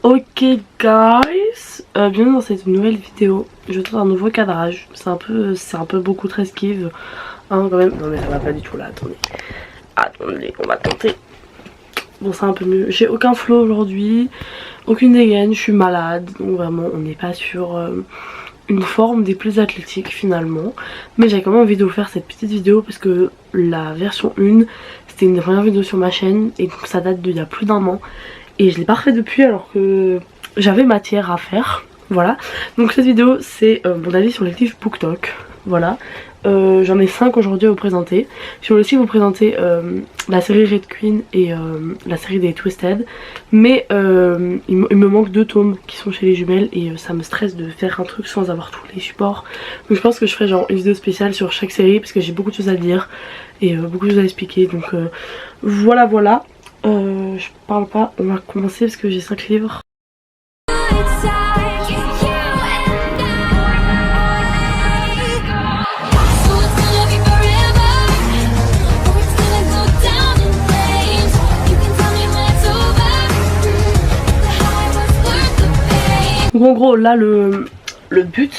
Ok guys, bienvenue dans cette nouvelle vidéo. Je tente un nouveau cadrage. C'est un peu beaucoup très esquive hein, quand même. Non mais ça va pas du tout là, attendez, on va tenter. Bon c'est un peu mieux. J'ai aucun flow aujourd'hui, aucune dégaine, je suis malade. Donc vraiment on n'est pas sur une forme des plus athlétiques finalement. Mais j'ai quand même envie de vous faire cette petite vidéo parce que la version 1 c'était une des premières vidéos sur ma chaîne. Et donc ça date d'il y a plus d'un an. Et je l'ai pas refait depuis alors que j'avais matière à faire. Voilà. Donc cette vidéo c'est mon avis sur les livres BookTok. Voilà. J'en ai 5 aujourd'hui à vous présenter. Je vais aussi vous présenter la série Red Queen et la série des Twisted. Mais il me manque 2 tomes qui sont chez les jumelles et ça me stresse de faire un truc sans avoir tous les supports. Donc je pense que je ferai genre une vidéo spéciale sur chaque série parce que j'ai beaucoup de choses à dire et beaucoup de choses à expliquer. Donc voilà. Je parle pas, on va commencer parce que j'ai 5 livres. Donc en gros là le but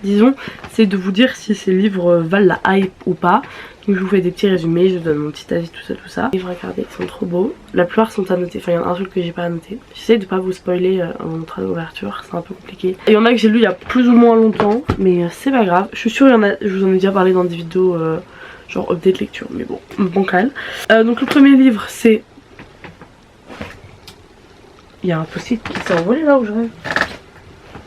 disons c'est de vous dire si ces livres valent la hype ou pas. Donc je vous fais des petits résumés, je vous donne mon petit avis, tout ça. Les livres à regarder, ils sont trop beaux. La plupart sont à noter, enfin il y en a un truc que j'ai pas à noter. J'essaie de pas vous spoiler en montrant l'ouverture, c'est un peu compliqué. Et il y en a que j'ai lu il y a plus ou moins longtemps, mais c'est pas grave. Je suis sûre il y en a, je vous en ai déjà parlé dans des vidéos genre update lecture, mais bon, bancal. Donc le premier livre c'est... Il y a un post-it qui s'est envolé là où je rêve.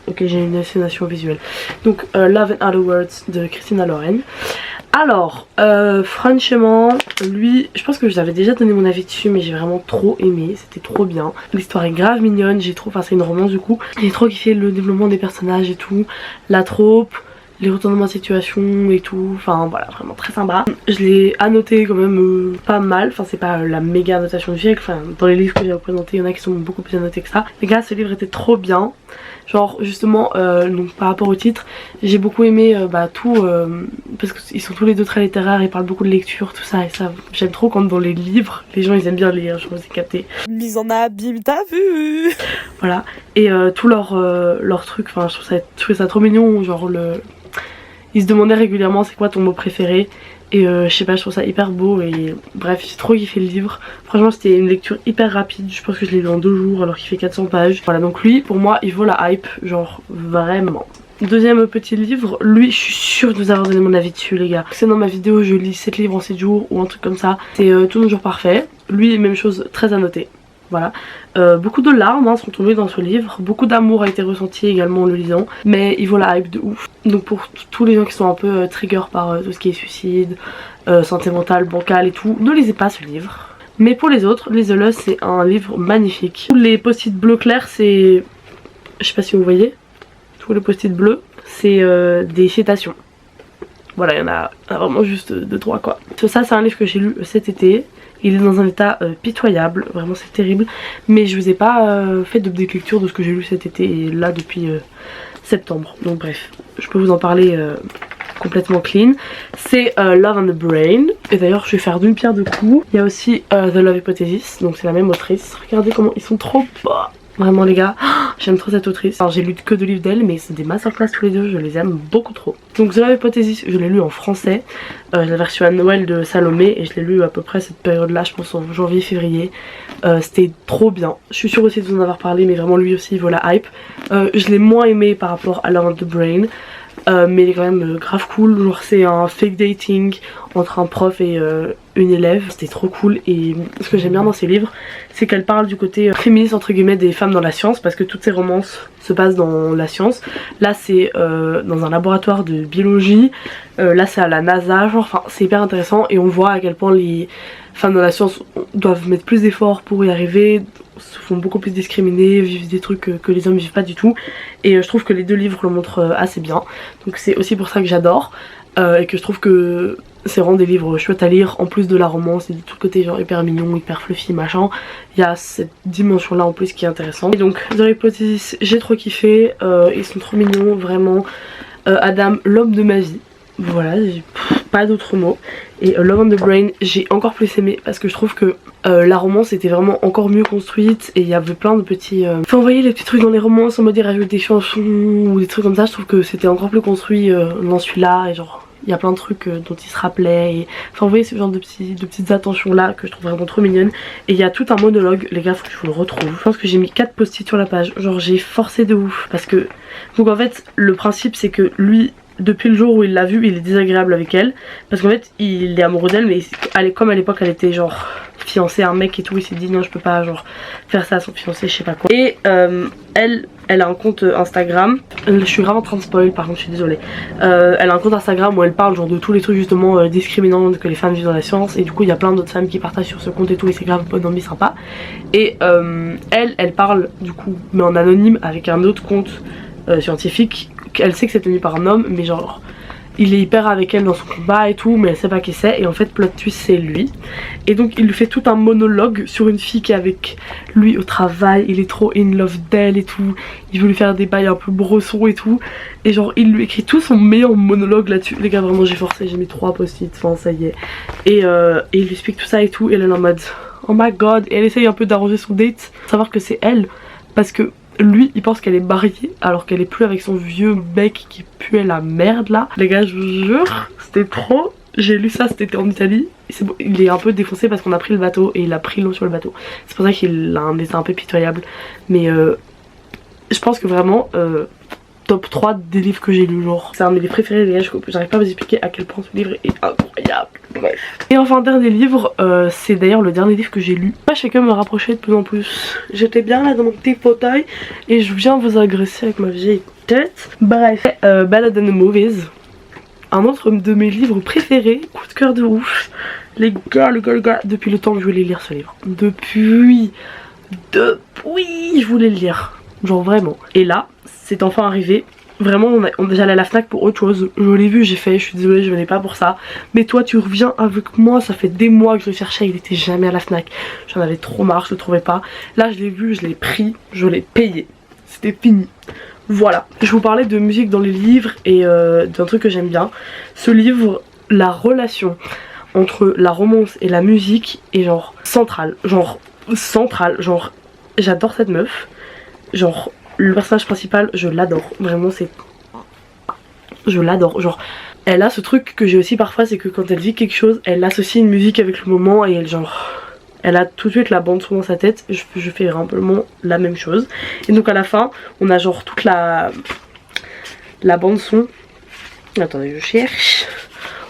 Ok, j'ai une hallucination visuelle. Donc Love and Other Words de Christina Lauren. Alors, franchement, lui, je pense que je vous avais déjà donné mon avis dessus, mais j'ai vraiment trop aimé, c'était trop bien. L'histoire est grave mignonne, enfin c'est une romance du coup. J'ai trop kiffé le développement des personnages et tout, la troupe, les retournements de situation et tout, enfin voilà, vraiment très sympa. Je l'ai annoté quand même pas mal, enfin c'est pas la méga annotation du siècle, enfin dans les livres que j'ai représentés, il y en a qui sont beaucoup plus annotés que ça. Les gars, ce livre était trop bien. Genre justement donc par rapport au titre j'ai beaucoup aimé tout parce qu'ils sont tous les deux très littéraires, ils parlent beaucoup de lecture tout ça et ça j'aime trop quand dans les livres les gens ils aiment bien lire, je vous ai capté. Mise en abîme, t'as vu. Voilà et tout leur truc, enfin je trouvais ça trop mignon, genre ils se demandaient régulièrement c'est quoi ton mot préféré. Et je sais pas, je trouve ça hyper beau et bref j'ai trop kiffé le livre. Franchement c'était une lecture hyper rapide, je pense que je l'ai lu en 2 jours alors qu'il fait 400 pages. Voilà donc lui pour moi il vaut la hype, genre vraiment. Deuxième petit livre, lui je suis sûre de vous avoir donné mon avis dessus les gars. C'est dans ma vidéo je lis 7 livres en 7 jours ou un truc comme ça. C'est Tous nos jours parfaits. Lui même chose, très à noter. Voilà, beaucoup de larmes sont tombées dans ce livre, beaucoup d'amour a été ressenti également en le lisant, mais il vaut la hype de ouf. Donc pour tous les gens qui sont un peu trigger par tout ce qui est suicide, santé mentale, bancale et tout, ne lisez pas ce livre. Mais pour les autres, les The Lost c'est un livre magnifique. Tous les post-it bleus clairs c'est, je sais pas si vous voyez, tous les post-it bleus c'est des citations. Voilà, il y en a vraiment juste 2-3 quoi. Ça c'est un livre que j'ai lu cet été. Il est dans un état pitoyable, vraiment c'est terrible. Mais je vous ai pas fait de lecture de ce que j'ai lu cet été et là depuis septembre. Donc bref, je peux vous en parler complètement clean. C'est Love and the Brain. Et d'ailleurs je vais faire d'une pierre deux coups. Il y a aussi The Love Hypothesis, donc c'est la même autrice. Regardez comment ils sont trop beaux. Vraiment les gars, j'aime trop cette autrice. Alors j'ai lu que 2 livres d'elle mais c'est des masterclass tous les deux, je les aime beaucoup trop. Donc The Love Hypothesis, je l'ai lu en français, la version à Noël de Salomé et je l'ai lu à peu près cette période là, je pense en janvier-février. C'était trop bien, je suis sûre aussi de vous en avoir parlé mais vraiment lui aussi il vaut la hype. Je l'ai moins aimé par rapport à Love and the Brain. Mais il est quand même grave cool, genre c'est un fake dating entre un prof et une élève, c'était trop cool. Et ce que j'aime bien dans ces livres c'est qu'elle parle du côté féministe entre guillemets des femmes dans la science, parce que toutes ces romances se passent dans la science. Là c'est dans un laboratoire de biologie, là c'est à la NASA, genre enfin c'est hyper intéressant et on voit à quel point les femmes dans la science doivent mettre plus d'efforts pour y arriver, se font beaucoup plus discriminer, vivent des trucs que les hommes vivent pas du tout. Et je trouve que les 2 livres le montrent assez bien. Donc c'est aussi pour ça que j'adore. Et que je trouve que c'est vraiment des livres chouettes à lire. En plus de la romance et de tout le côté genre hyper mignon, hyper fluffy machin. Il y a cette dimension là en plus qui est intéressante. Et donc The Hypothesis j'ai trop kiffé. Ils sont trop mignons vraiment. Adam, l'homme de ma vie. voilà, j'ai pas d'autres mots. Et Love on the Brain, j'ai encore plus aimé parce que je trouve que la romance était vraiment encore mieux construite et il y avait plein de petits... Enfin, vous voyez les petits trucs dans les romances en mode ils rajoutent des chansons ou des trucs comme ça, je trouve que c'était encore plus construit dans celui-là et genre... Il y a plein de trucs dont il se rappelait et... Enfin vous voyez ce genre de petites attentions là que je trouve vraiment trop mignonnes. Et il y a tout un monologue, les gars faut que je vous le retrouve. Je pense que j'ai mis 4 post-it sur la page, genre j'ai forcé de ouf. Parce que... Donc en fait le principe c'est que lui, depuis le jour où il l'a vue, il est désagréable avec elle. Parce qu'en fait il est amoureux d'elle mais comme à l'époque elle était genre fiancée à un mec et tout, il s'est dit non je peux pas genre faire ça à son fiancé, je sais pas quoi. Et elle a un compte Instagram, je suis vraiment en train de spoil par contre je suis désolée. Elle a un compte Instagram où elle parle genre de tous les trucs justement discriminants que les femmes vivent dans la science. Et du coup il y a plein d'autres femmes qui partagent sur ce compte et tout et c'est grave bonne amie sympa. Et elle parle du coup mais en anonyme avec un autre compte scientifique. Elle sait que c'est tenu par un homme mais genre... Il est hyper avec elle dans son combat et tout mais elle sait pas qui c'est et en fait plot twist c'est lui. Et donc il lui fait tout un monologue sur une fille qui est avec lui au travail, il est trop in love d'elle et tout. Il veut lui faire des bails un peu brossons et tout. Et genre il lui écrit tout son meilleur monologue là-dessus. Les gars vraiment j'ai forcé, j'ai mis 3 post-it, enfin ça y est. Et il lui explique tout ça et tout et elle est en mode oh my god. Et elle essaye un peu d'arranger son date, savoir que c'est elle parce que lui il pense qu'elle est mariée alors qu'elle est plus avec son vieux mec qui puait la merde là. Les gars je vous jure c'était trop... J'ai lu ça, c'était en Italie. Bon, il est un peu défoncé parce qu'on a pris le bateau et il a pris l'eau sur le bateau. C'est pour ça qu'il a un dessin un peu pitoyable. Mais je pense que vraiment top 3 des livres que j'ai lus genre. C'est un de mes préférés les gars, j'arrive pas à vous expliquer à quel point ce livre est incroyable. Bref. Et enfin dernier livre, c'est d'ailleurs le dernier livre que j'ai lu. Moi chacun me rapprochait de plus en plus. J'étais bien là dans mon petit fauteuil et je viens vous agresser avec ma vieille tête. Bref, Ballad and the Movies. Un autre de mes livres préférés, coup de cœur de ouf. Les gars, depuis le temps que je voulais lire ce livre. Depuis, je voulais le lire. Genre vraiment. Et là, c'est enfin arrivé. Vraiment, j'allais à la Fnac pour autre chose. Je l'ai vu, j'ai fait, je suis désolée, je venais pas pour ça. Mais toi, tu reviens avec moi, ça fait des mois que je le cherchais, il était jamais à la Fnac. J'en avais trop marre, je le trouvais pas. Là, je l'ai vu, je l'ai pris, je l'ai payé. C'était fini. Voilà, je vous parlais de musique dans les livres et d'un truc que j'aime bien. Ce livre, la relation entre la romance et la musique est genre centrale. Genre, j'adore cette meuf. Genre, le personnage principal, je l'adore. Vraiment, c'est... Je l'adore. Genre, elle a ce truc que j'ai aussi parfois, c'est que quand elle vit quelque chose, elle associe une musique avec le moment et elle genre... Elle a tout de suite la bande son dans sa tête, je fais vraiment la même chose. Et donc à la fin, on a genre toute la bande son. Attendez, je cherche.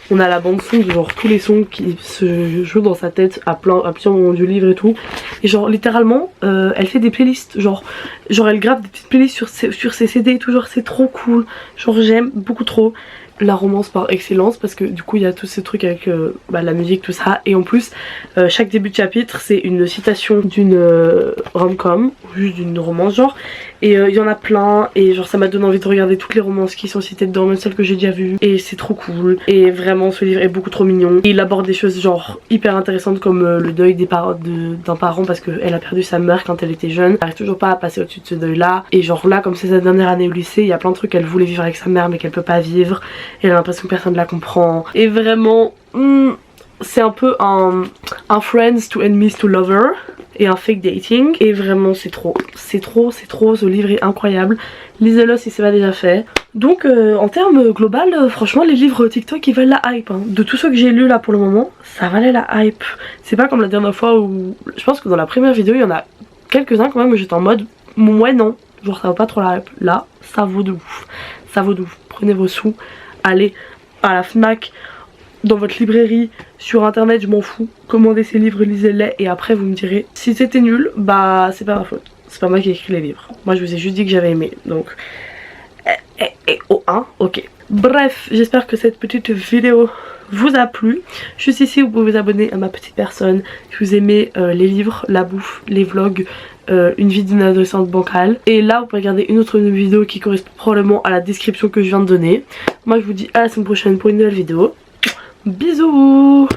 On a la bande son de genre tous les sons qui se jouent dans sa tête à plusieurs moments du livre et tout. Et genre littéralement, elle fait des playlists. Genre elle grave des petites playlists sur ses CD et tout. Genre c'est trop cool. Genre j'aime beaucoup trop. La romance par excellence parce que du coup il y a tous ces trucs avec la musique tout ça et en plus chaque début de chapitre c'est une citation d'une rom-com ou juste d'une romance genre et il y en a plein et genre ça m'a donné envie de regarder toutes les romances qui sont citées dedans, même celles que j'ai déjà vues et c'est trop cool et vraiment ce livre est beaucoup trop mignon et il aborde des choses genre hyper intéressantes comme le deuil d'un parent parce qu'elle a perdu sa mère quand elle était jeune, elle n'arrive toujours pas à passer au-dessus de ce deuil là et genre là comme c'est sa dernière année au lycée il y a plein de trucs qu'elle voulait vivre avec sa mère mais qu'elle peut pas vivre. Elle a l'impression que personne ne la comprend. Et vraiment, c'est un peu un friends to enemies to lover. Et un fake dating. Et vraiment c'est trop. C'est trop. Ce livre est incroyable. Lisez-le si c'est pas déjà fait. Donc en termes global, franchement les livres TikTok ils valent la hype. Hein. De tous ceux que j'ai lus là pour le moment, ça valait la hype. C'est pas comme la dernière fois où... Je pense que dans la première vidéo il y en a quelques-uns quand même où j'étais en mode... Ouais non. Genre ça vaut pas trop la hype. Là, ça vaut de ouf. Ça vaut de ouf. Prenez vos sous. Allez à la Fnac, dans votre librairie, sur internet, je m'en fous. Commandez ces livres, lisez-les et après vous me direz si c'était nul, bah c'est pas ma faute. C'est pas moi qui ai écrit les livres. Moi je vous ai juste dit que j'avais aimé. Donc, oh, hein, ok. Bref, j'espère que cette petite vidéo vous a plu. Juste ici, vous pouvez vous abonner à ma petite personne. Si vous aimez les livres, la bouffe, les vlogs, une vie d'une adolescente bancale. Et là, vous pouvez regarder une autre vidéo qui correspond probablement à la description que je viens de donner. Moi, je vous dis à la semaine prochaine pour une nouvelle vidéo. Bisous!